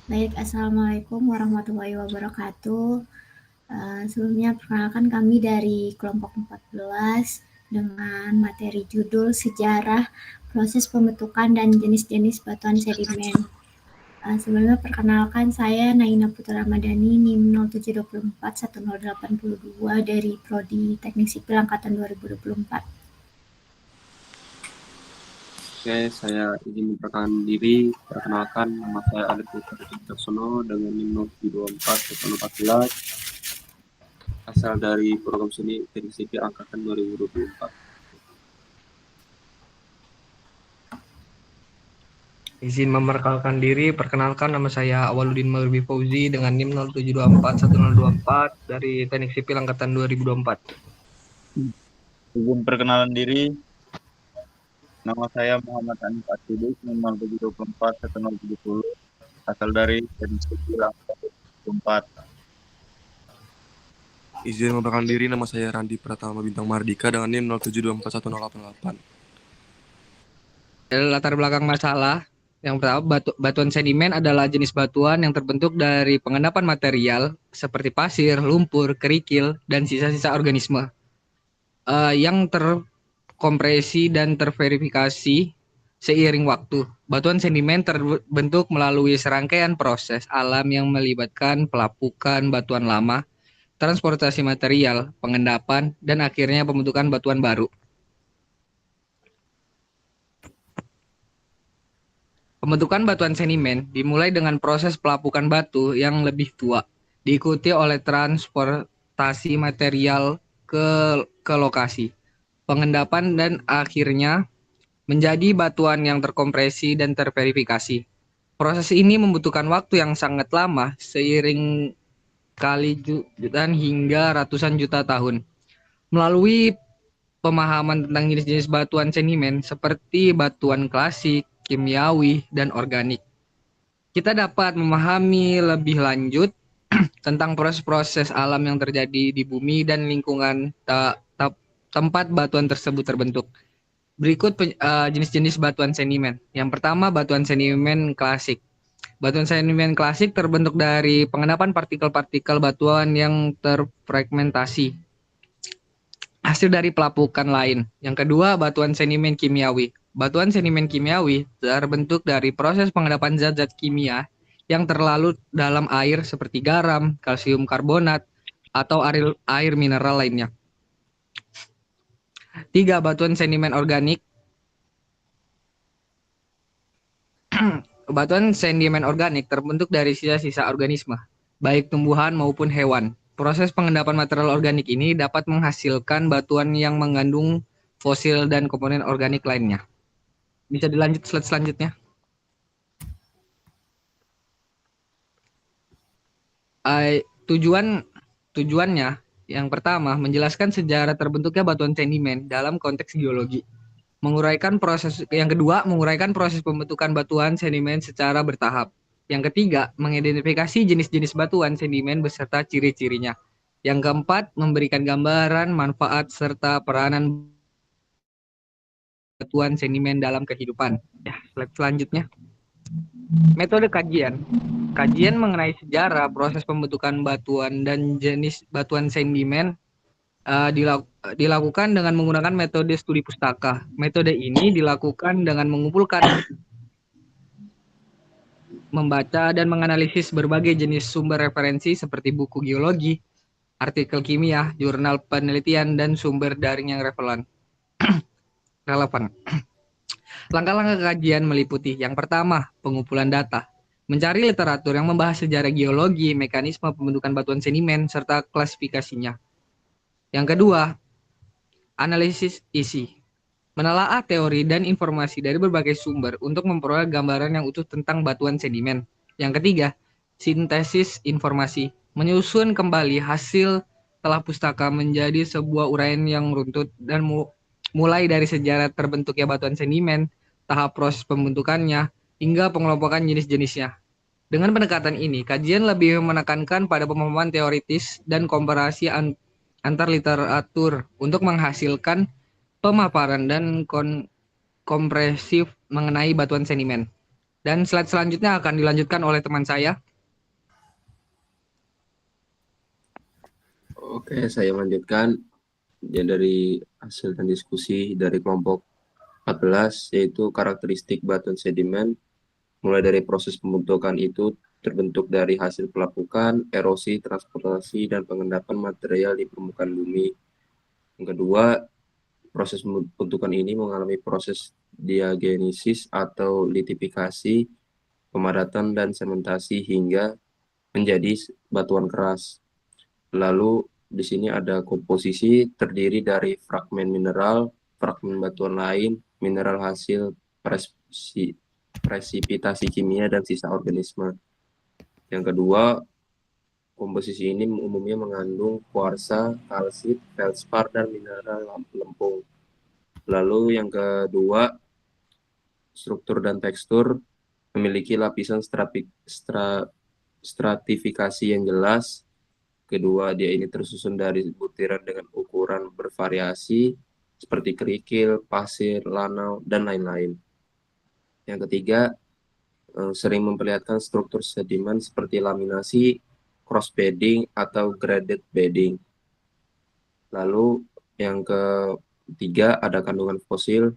Baik, Assalamualaikum warahmatullahi wabarakatuh. Sebelumnya perkenalkan kami dari kelompok 14 dengan materi judul Sejarah Proses Pembentukan dan Jenis-jenis Batuan Sedimen. Sebelumnya perkenalkan saya Naina Putra Ramadhani NIM 07241082 dari Prodi Teknik Sipil Angkatan 2024. Oke, saya izin memperkenalkan diri. Perkenalkan, nama saya Alif Putra Caksono dengan NIM 0724 asal dari program studi Teknik Sipil Angkatan 2024. Izin memperkenalkan diri, perkenalkan nama saya Awaludin Maghribi Fauzi dengan NIM 07241024 dari Teknik Sipil Angkatan 2024. Izin perkenalan diri, nama saya Muhammad Anif Atidus, nomor 7241070, asal dari Teknik Sipil Angkatan 2024. Izin memperkenalkan diri, nama saya Randi Pratama Bintang Mardika dengan NIM 07241088. Latar belakang masalah, yang pertama, batuan sedimen adalah jenis batuan yang terbentuk dari pengendapan material seperti pasir, lumpur, kerikil, dan sisa-sisa organisme yang terkompresi dan terverifikasi seiring waktu. Batuan sedimen terbentuk melalui serangkaian proses alam yang melibatkan pelapukan batuan lama, transportasi material, pengendapan, dan akhirnya pembentukan batuan baru. Pembentukan batuan sedimen dimulai dengan proses pelapukan batu yang lebih tua, diikuti oleh transportasi material ke lokasi, pengendapan, dan akhirnya menjadi batuan yang terkompresi dan terverifikasi. Proses ini membutuhkan waktu yang sangat lama, seiring kali jutaan hingga ratusan juta tahun. Melalui pemahaman tentang jenis-jenis batuan sedimen seperti batuan klasik, kimiawi, dan organik, kita dapat memahami lebih lanjut tentang proses-proses alam yang terjadi di bumi dan lingkungan tempat batuan tersebut terbentuk. Berikut jenis-jenis batuan sedimen. Yang pertama, batuan sedimen klasik. Batuan sedimen klasik terbentuk dari pengendapan partikel-partikel batuan yang terfragmentasi hasil dari pelapukan lain. Yang kedua, batuan sedimen kimiawi. Batuan sedimen kimiawi terbentuk dari proses pengendapan zat-zat kimia yang terlarut dalam air seperti garam, kalsium karbonat, atau air mineral lainnya. Tiga, batuan sedimen organik. Batuan sedimen organik terbentuk dari sisa-sisa organisme, baik tumbuhan maupun hewan. Proses pengendapan material organik ini dapat menghasilkan batuan yang mengandung fosil dan komponen organik lainnya. Bisa dilanjut slide selanjutnya. Tujuannya yang pertama menjelaskan sejarah terbentuknya batuan sedimen dalam konteks geologi. Yang kedua, menguraikan proses pembentukan batuan sedimen secara bertahap. Yang ketiga, mengidentifikasi jenis-jenis batuan sedimen beserta ciri-cirinya. Yang keempat, memberikan gambaran manfaat serta peranan batuan sedimen dalam kehidupan. Ya, slide selanjutnya. Metode kajian. Kajian mengenai sejarah, proses pembentukan batuan dan jenis batuan sedimen dilakukan dengan menggunakan metode studi pustaka. Metode ini dilakukan dengan mengumpulkan, membaca, dan menganalisis berbagai jenis sumber referensi seperti buku geologi, artikel kimia, jurnal penelitian, dan sumber daring yang relevan. Langkah-langkah kajian meliputi yang pertama, pengumpulan data. Mencari literatur yang membahas sejarah geologi, mekanisme pembentukan batuan sedimen, serta klasifikasinya. Yang kedua, analisis isi. Menelaah teori dan informasi dari berbagai sumber untuk memperoleh gambaran yang utuh tentang batuan sedimen. Yang ketiga, sintesis informasi. Menyusun kembali hasil telah pustaka menjadi sebuah uraian yang runtut dan mulai dari sejarah terbentuknya batuan sedimen, tahap proses pembentukannya, hingga pengelompokan jenis-jenisnya. Dengan pendekatan ini, kajian lebih menekankan pada pemahaman teoritis dan komparasi antar literatur untuk menghasilkan pemaparan dan kompresif mengenai batuan sedimen. Dan slide selanjutnya akan dilanjutkan oleh teman saya. Oke, saya lanjutkan. Ya, dari hasil dan diskusi dari kelompok 14, yaitu karakteristik batuan sedimen, mulai dari proses pembentukan itu terbentuk dari hasil pelapukan, erosi, transportasi, dan pengendapan material di permukaan bumi. Yang kedua, proses pembentukan ini mengalami proses diagenesis atau litifikasi, pemadatan, dan sementasi hingga menjadi batuan keras. Lalu di sini ada komposisi terdiri dari fragmen mineral, fragmen batuan lain, mineral hasil presipitasi kimia, dan sisa organisme. Yang kedua, komposisi ini umumnya mengandung kuarsa, kalsit, feldspar, dan mineral lempung. Lalu yang kedua, struktur dan tekstur memiliki lapisan stratifikasi yang jelas. Kedua, dia ini tersusun dari butiran dengan ukuran bervariasi seperti kerikil, pasir, lanau, dan lain-lain. Yang ketiga, sering memperlihatkan struktur sedimen seperti laminasi, cross bedding, atau graded bedding. Lalu yang ketiga, ada kandungan fosil.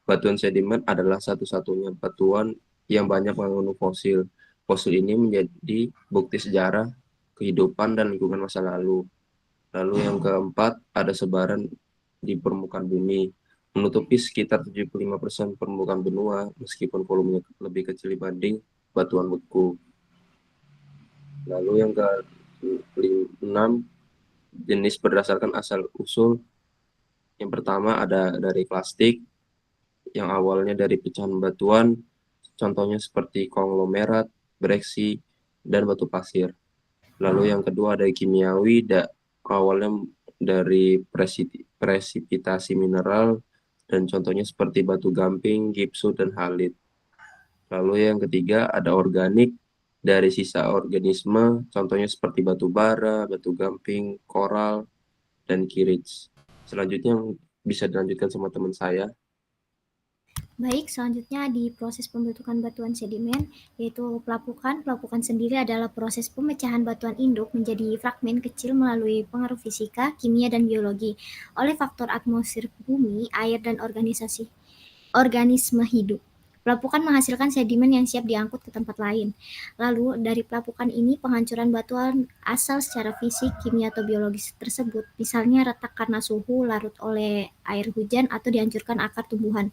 Batuan sedimen adalah satu-satunya batuan yang banyak mengandung fosil. Fosil ini menjadi bukti sejarah kehidupan dan lingkungan masa lalu. Lalu yang keempat, ada sebaran di permukaan bumi, menutupi sekitar 75% permukaan benua, meskipun volumenya lebih kecil dibanding batuan beku. Lalu yang ke-6, jenis berdasarkan asal-usul. Yang pertama ada dari plastik, yang awalnya dari pecahan batuan, contohnya seperti konglomerat, breksi, dan batu pasir. Lalu yang kedua ada kimiawi, awalnya dari presipitasi mineral, dan contohnya seperti batu gamping, gipsum, dan halit. Lalu yang ketiga ada organik, dari sisa organisme, contohnya seperti batu bara, batu gamping, koral, dan kirits. Selanjutnya bisa dilanjutkan sama teman saya. Baik, selanjutnya di proses pembentukan batuan sedimen, yaitu pelapukan. Pelapukan sendiri adalah proses pemecahan batuan induk menjadi fragmen kecil melalui pengaruh fisika, kimia, dan biologi oleh faktor atmosfer bumi, air, dan organisme hidup. Pelapukan menghasilkan sedimen yang siap diangkut ke tempat lain. Lalu, dari pelapukan ini, penghancuran batuan asal secara fisik, kimia, atau biologis tersebut, misalnya retak karena suhu, larut oleh air hujan, atau dihancurkan akar tumbuhan.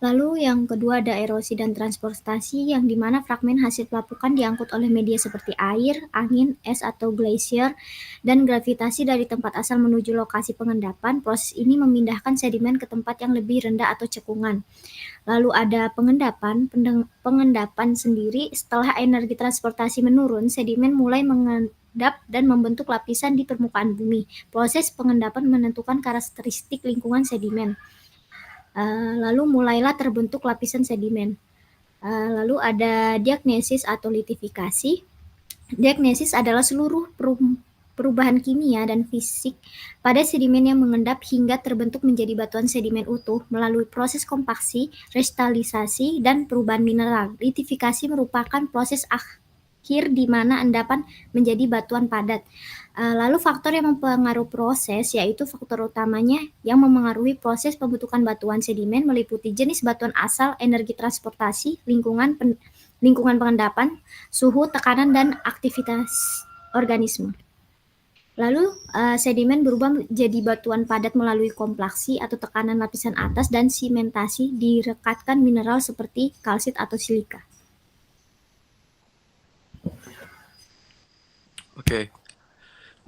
Lalu yang kedua ada erosi dan transportasi, yang dimana fragmen hasil pelapukan diangkut oleh media seperti air, angin, es atau glacier, dan gravitasi dari tempat asal menuju lokasi pengendapan. Proses ini memindahkan sedimen ke tempat yang lebih rendah atau cekungan. Lalu ada pengendapan. Pengendapan sendiri, setelah energi transportasi menurun, sedimen mulai mengendap dan membentuk lapisan di permukaan bumi. Proses pengendapan menentukan karakteristik lingkungan sedimen. Lalu mulailah terbentuk lapisan sedimen. Lalu ada diagnosis atau litifikasi. Diagnosis adalah seluruh perubahan kimia dan fisik pada sedimen yang mengendap hingga terbentuk menjadi batuan sedimen utuh melalui proses kompaksi, kristalisasi, dan perubahan mineral. Litifikasi merupakan proses akhir di mana endapan menjadi batuan padat. Lalu faktor yang mempengaruhi proses, yaitu faktor utamanya yang memengaruhi proses pembentukan batuan sedimen meliputi jenis batuan asal, energi transportasi, lingkungan pengendapan, suhu, tekanan, dan aktivitas organisme. Lalu sedimen berubah menjadi batuan padat melalui komplaksi atau tekanan lapisan atas dan simentasi direkatkan mineral seperti kalsit atau silika. Oke.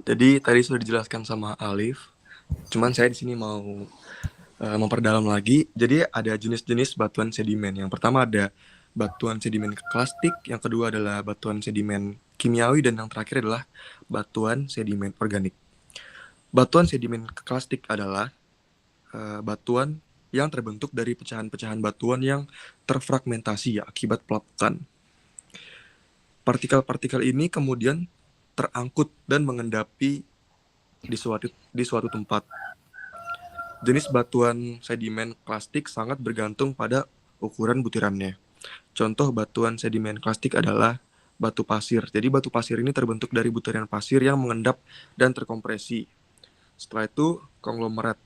Jadi tadi sudah dijelaskan sama Alif. Cuman saya di sini mau memperdalam lagi. Jadi ada jenis-jenis batuan sedimen. Yang pertama ada batuan sedimen klastik, yang kedua adalah batuan sedimen kimiawi, dan yang terakhir adalah batuan sedimen organik. Batuan sedimen klastik adalah batuan yang terbentuk dari pecahan-pecahan batuan yang terfragmentasi akibat pelapukan. Partikel-partikel ini kemudian terangkut dan mengendapi di suatu tempat. Jenis batuan sedimen klastik sangat bergantung pada ukuran butirannya. Contoh batuan sedimen klastik adalah batu pasir. Jadi batu pasir ini terbentuk dari butiran pasir yang mengendap dan terkompresi. Setelah itu konglomerat,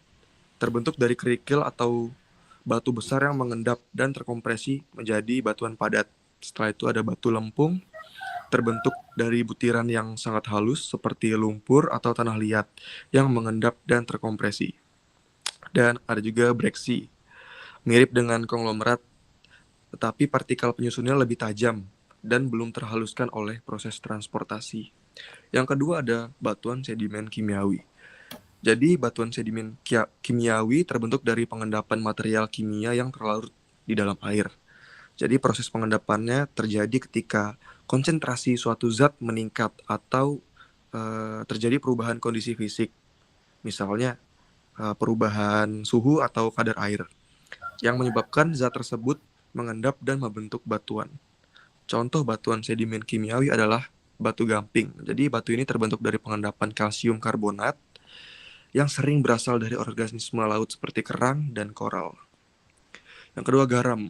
terbentuk dari kerikil atau batu besar yang mengendap dan terkompresi menjadi batuan padat. Setelah itu ada batu lempung, terbentuk dari butiran yang sangat halus seperti lumpur atau tanah liat yang mengendap dan terkompresi. Dan ada juga breksi, mirip dengan konglomerat, tetapi partikel penyusunnya lebih tajam dan belum terhaluskan oleh proses transportasi. Yang kedua ada batuan sedimen kimiawi. Jadi batuan sedimen kimiawi terbentuk dari pengendapan material kimia yang terlarut di dalam air. Jadi proses pengendapannya terjadi ketika konsentrasi suatu zat meningkat atau terjadi perubahan kondisi fisik. Misalnya perubahan suhu atau kadar air yang menyebabkan zat tersebut mengendap dan membentuk batuan. Contoh batuan sedimen kimiawi adalah batu gamping. Jadi batu ini terbentuk dari pengendapan kalsium karbonat yang sering berasal dari organisme laut seperti kerang dan koral. Yang kedua garam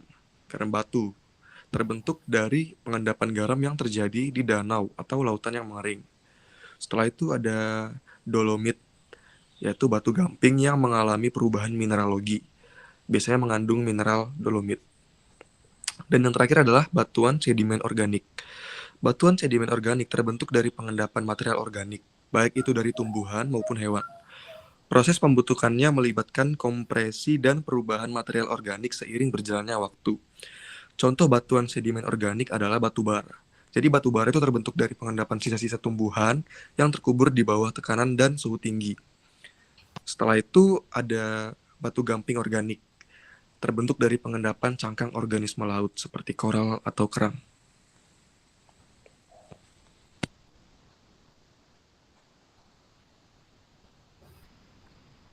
batu. Terbentuk dari pengendapan garam yang terjadi di danau atau lautan yang mengering. Setelah itu ada dolomit, yaitu batu gamping yang mengalami perubahan mineralogi. Biasanya mengandung mineral dolomit. Dan yang terakhir adalah batuan sedimen organik. Batuan sedimen organik terbentuk dari pengendapan material organik, baik itu dari tumbuhan maupun hewan. Proses pembentukannya melibatkan kompresi dan perubahan material organik seiring berjalannya waktu. Contoh batuan sedimen organik adalah batu bara. Jadi batu bara itu terbentuk dari pengendapan sisa-sisa tumbuhan yang terkubur di bawah tekanan dan suhu tinggi. Setelah itu ada batu gamping organik, terbentuk dari pengendapan cangkang organisme laut seperti koral atau kerang.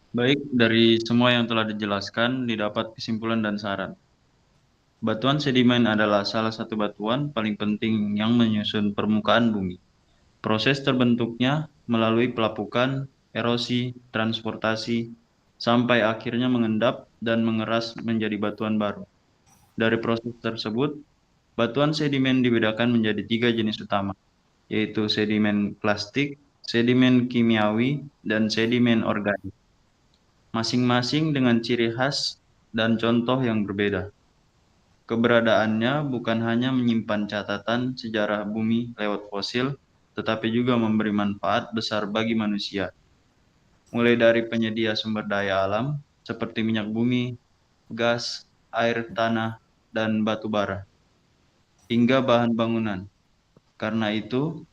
Baik, dari semua yang telah dijelaskan, didapat kesimpulan dan saran. Batuan sedimen adalah salah satu batuan paling penting yang menyusun permukaan bumi. Proses terbentuknya melalui pelapukan, erosi, transportasi, sampai akhirnya mengendap dan mengeras menjadi batuan baru. Dari proses tersebut, batuan sedimen dibedakan menjadi 3 jenis utama, yaitu sedimen plastik, sedimen kimiawi, dan sedimen organik. Masing-masing dengan ciri khas dan contoh yang berbeda. Keberadaannya bukan hanya menyimpan catatan sejarah bumi lewat fosil, tetapi juga memberi manfaat besar bagi manusia. Mulai dari penyedia sumber daya alam, seperti minyak bumi, gas, air tanah, dan batu bara, hingga bahan bangunan. Karena itu,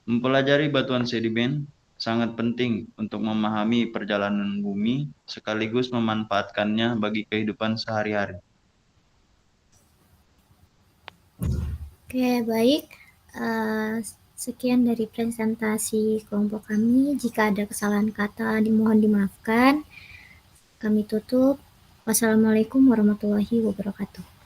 mempelajari batuan sedimen sangat penting untuk memahami perjalanan bumi sekaligus memanfaatkannya bagi kehidupan sehari-hari. Oke, baik. Sekian dari presentasi kelompok kami. Jika ada kesalahan kata, dimohon dimaafkan. Kami tutup. Wassalamualaikum warahmatullahi wabarakatuh.